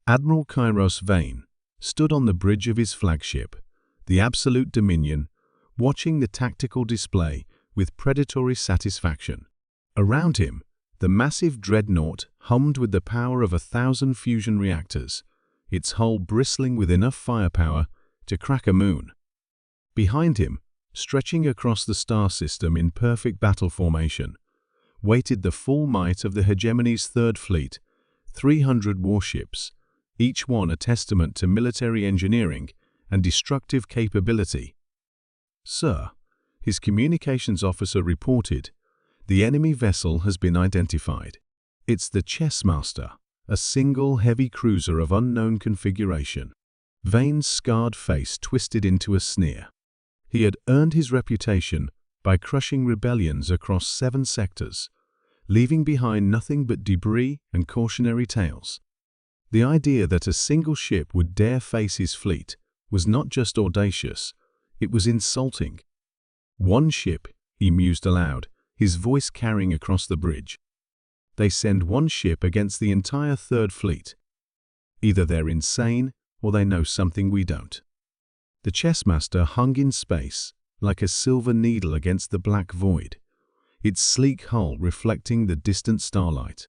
Admiral Kairos Vane stood on the bridge of his flagship, the Absolute Dominion, watching the tactical display with predatory satisfaction. Around him, the massive dreadnought hummed with the power of 1,000 fusion reactors, its hull bristling with enough firepower to crack a moon. Behind him, stretching across the star system in perfect battle formation, waited the full might of the hegemony's Third Fleet, 300 warships, each one a testament to military engineering and destructive capability. "Sir," his communications officer reported, "the enemy vessel has been identified. It's the Chessmaster, a single heavy cruiser of unknown configuration." Vane's scarred face twisted into a sneer. He had earned his reputation by crushing rebellions across 7 sectors, leaving behind nothing but debris and cautionary tales. The idea that a single ship would dare face his fleet was not just audacious, it was insulting. "One ship," he mused aloud, his voice carrying across the bridge. "They send one ship against the entire Third Fleet. Either they're insane or they know something we don't." The Chessmaster hung in space, like a silver needle against the black void, its sleek hull reflecting the distant starlight.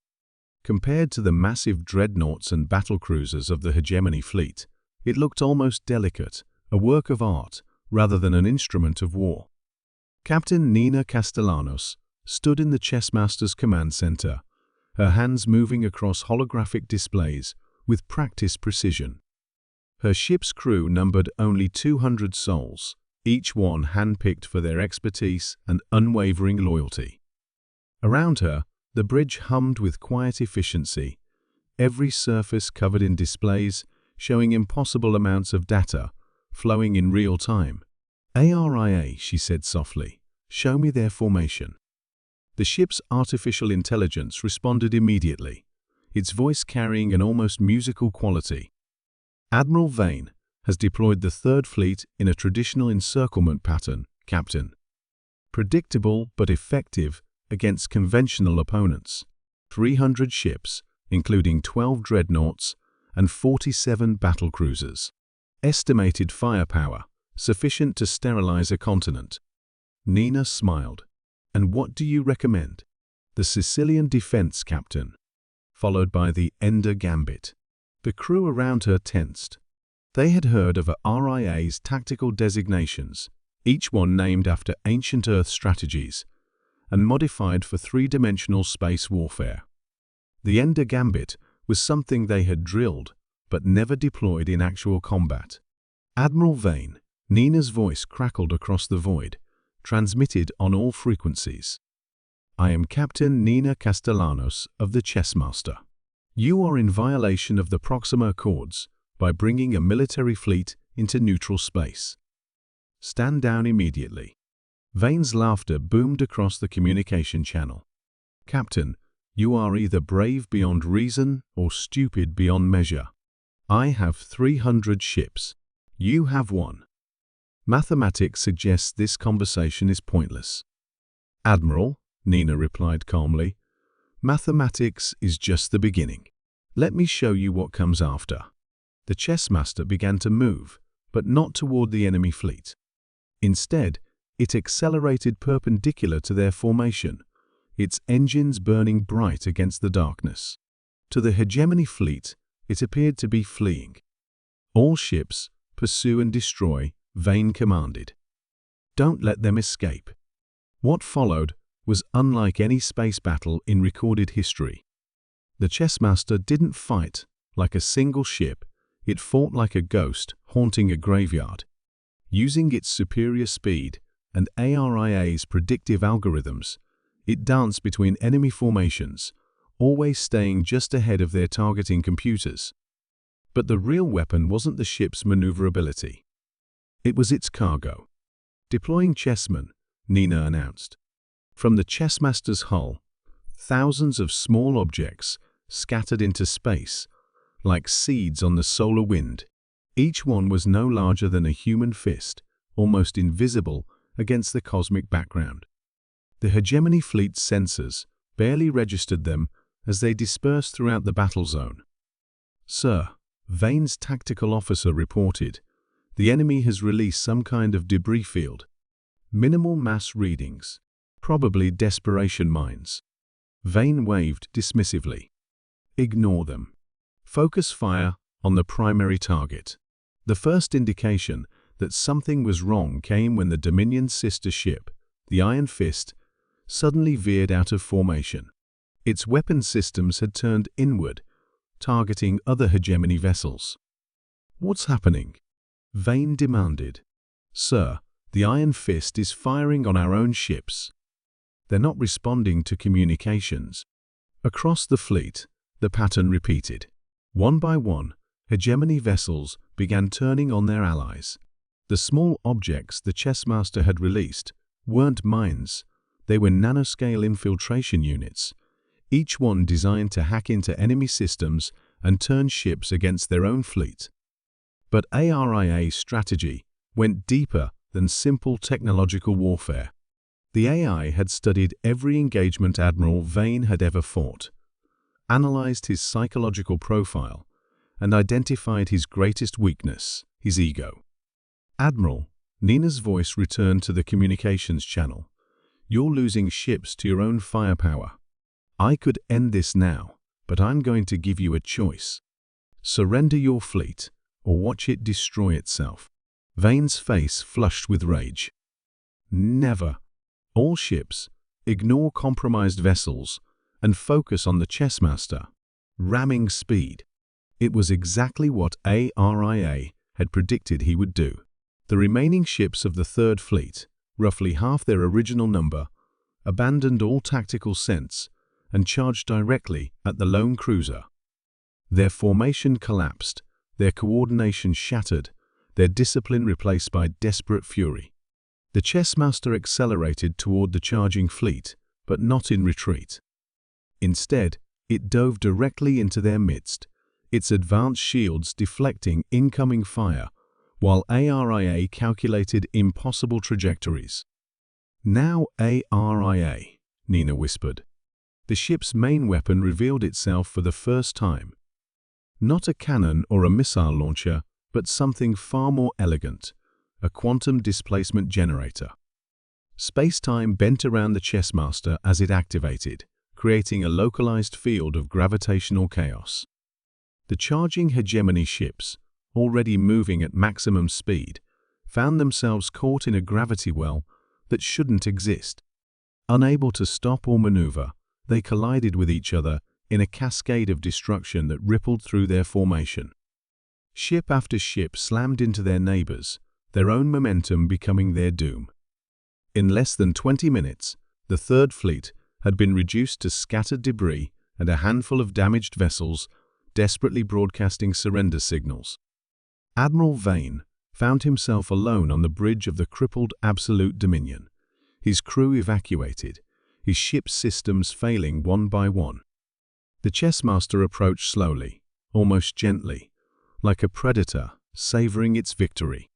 Compared to the massive dreadnoughts and battlecruisers of the hegemony fleet, it looked almost delicate, a work of art rather than an instrument of war. Captain Nina Castellanos stood in the Chessmaster's command center, her hands moving across holographic displays with practiced precision. Her ship's crew numbered only 200 souls, each one handpicked for their expertise and unwavering loyalty. Around her, the bridge hummed with quiet efficiency, every surface covered in displays showing impossible amounts of data, flowing in real time. "ARIA," she said softly, "show me their formation." The ship's artificial intelligence responded immediately, its voice carrying an almost musical quality. "Admiral Vane has deployed the Third Fleet in a traditional encirclement pattern, Captain. Predictable but effective against conventional opponents. 300 ships, including 12 dreadnoughts and 47 battlecruisers. Estimated firepower, sufficient to sterilize a continent." Nina smiled. "And what do you recommend?" "The Sicilian Defense, Captain," followed by the Ender Gambit. The crew around her tensed. They had heard of RIA's tactical designations, each one named after ancient Earth strategies, and modified for 3-dimensional space warfare. The Ender Gambit was something they had drilled, but never deployed in actual combat. "Admiral Vane," Nina's voice crackled across the void, transmitted on all frequencies. "I am Captain Nina Castellanos of the Chessmaster. You are in violation of the Proxima Accords by bringing a military fleet into neutral space. Stand down immediately." Vane's laughter boomed across the communication channel. "Captain, you are either brave beyond reason or stupid beyond measure. I have 300 ships. You have 1. Mathematics suggests this conversation is pointless." "Admiral," Nina replied calmly, "mathematics is just the beginning. Let me show you what comes after." The Chessmaster began to move, but not toward the enemy fleet. Instead, it accelerated perpendicular to their formation, its engines burning bright against the darkness. To the hegemony fleet, it appeared to be fleeing. "All ships, pursue and destroy," Vane commanded. "Don't let them escape." What followed was unlike any space battle in recorded history. The Chessmaster didn't fight like a single ship, it fought like a ghost haunting a graveyard. Using its superior speed and ARIA's predictive algorithms, it danced between enemy formations, always staying just ahead of their targeting computers. But the real weapon wasn't the ship's maneuverability. It was its cargo. "Deploying chessmen," Nina announced. From the Chessmaster's hull, thousands of small objects scattered into space, like seeds on the solar wind. Each one was no larger than a human fist, almost invisible against the cosmic background. The hegemony fleet's sensors barely registered them as they dispersed throughout the battle zone. "Sir," Vane's tactical officer reported, "The enemy has released some kind of debris field. Minimal mass readings. Probably desperation mines." Vane waved dismissively. "Ignore them. Focus fire on the primary target." The first indication that something was wrong came when the Dominion's sister ship, the Iron Fist, suddenly veered out of formation. Its weapon systems had turned inward, targeting other hegemony vessels. "What's happening?" Vane demanded. "Sir, the Iron Fist is firing on our own ships. They're not responding to communications." Across the fleet, the pattern repeated. One by one, hegemony vessels began turning on their allies. The small objects the Chessmaster had released weren't mines, they were nanoscale infiltration units, each one designed to hack into enemy systems and turn ships against their own fleet. But ARIA's strategy went deeper than simple technological warfare. The AI had studied every engagement Admiral Vane had ever fought, analyzed his psychological profile, and identified his greatest weakness, his ego. "Admiral," Nina's voice returned to the communications channel, "you're losing ships to your own firepower. I could end this now, but I'm going to give you a choice. Surrender your fleet, or watch it destroy itself." Vane's face flushed with rage. "Never. All ships, ignore compromised vessels, and focus on the Chessmaster." Ramming speed. It was exactly what ARIA had predicted he would do. The remaining ships of the Third Fleet, roughly half their original number, abandoned all tactical sense and charged directly at the lone cruiser. Their formation collapsed, their coordination shattered, their discipline replaced by desperate fury. The Chessmaster accelerated toward the charging fleet, but not in retreat. Instead, it dove directly into their midst, its advanced shields deflecting incoming fire, while ARIA calculated impossible trajectories. "Now ARIA," Nina whispered. The ship's main weapon revealed itself for the first time. Not a cannon or a missile launcher, but something far more elegant, a quantum displacement generator. Space-time bent around the Chessmaster as it activated, creating a localized field of gravitational chaos. The charging hegemony ships, already moving at maximum speed, found themselves caught in a gravity well that shouldn't exist. Unable to stop or maneuver, they collided with each other in a cascade of destruction that rippled through their formation. Ship after ship slammed into their neighbors, their own momentum becoming their doom. In less than 20 minutes, the Third Fleet had been reduced to scattered debris and a handful of damaged vessels desperately broadcasting surrender signals. Admiral Vane found himself alone on the bridge of the crippled Absolute Dominion, his crew evacuated, his ship's systems failing one by one. The Chessmaster approached slowly, almost gently, like a predator savoring its victory.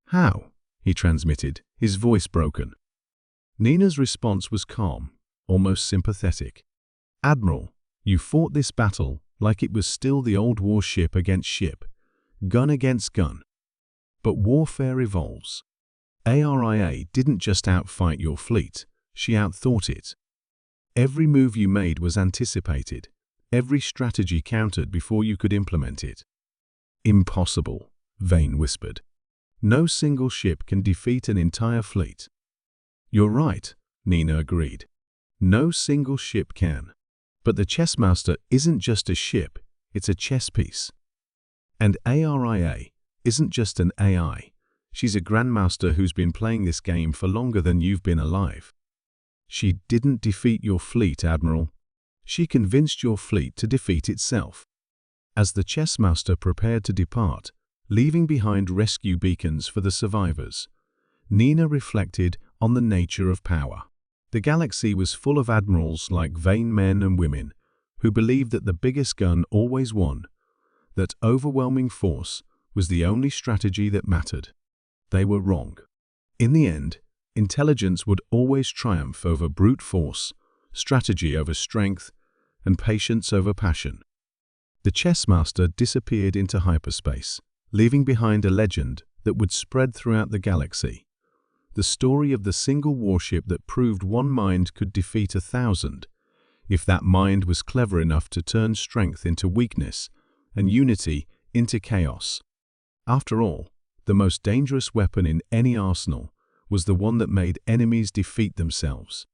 "How?" he transmitted, his voice broken. Nina's response was calm, almost sympathetic. "Admiral, you fought this battle like it was still the old warship against ship, gun against gun. But warfare evolves. ARIA didn't just outfight your fleet, she outthought it. Every move you made was anticipated, every strategy countered before you could implement it." "Impossible," Vane whispered. "No single ship can defeat an entire fleet." "You're right," Nina agreed. "No single ship can. But the Chessmaster isn't just a ship, it's a chess piece. And ARIA isn't just an AI, she's a grandmaster who's been playing this game for longer than you've been alive. She didn't defeat your fleet, Admiral. She convinced your fleet to defeat itself." As the Chessmaster prepared to depart, leaving behind rescue beacons for the survivors, Nina reflected on the nature of power. The galaxy was full of admirals like vain men and women who believed that the biggest gun always won, that overwhelming force was the only strategy that mattered. They were wrong. In the end, intelligence would always triumph over brute force, strategy over strength, and patience over passion. The chessmaster disappeared into hyperspace, leaving behind a legend that would spread throughout the galaxy. The story of the single warship that proved one mind could defeat 1,000, if that mind was clever enough to turn strength into weakness and unity into chaos. After all, the most dangerous weapon in any arsenal was the one that made enemies defeat themselves.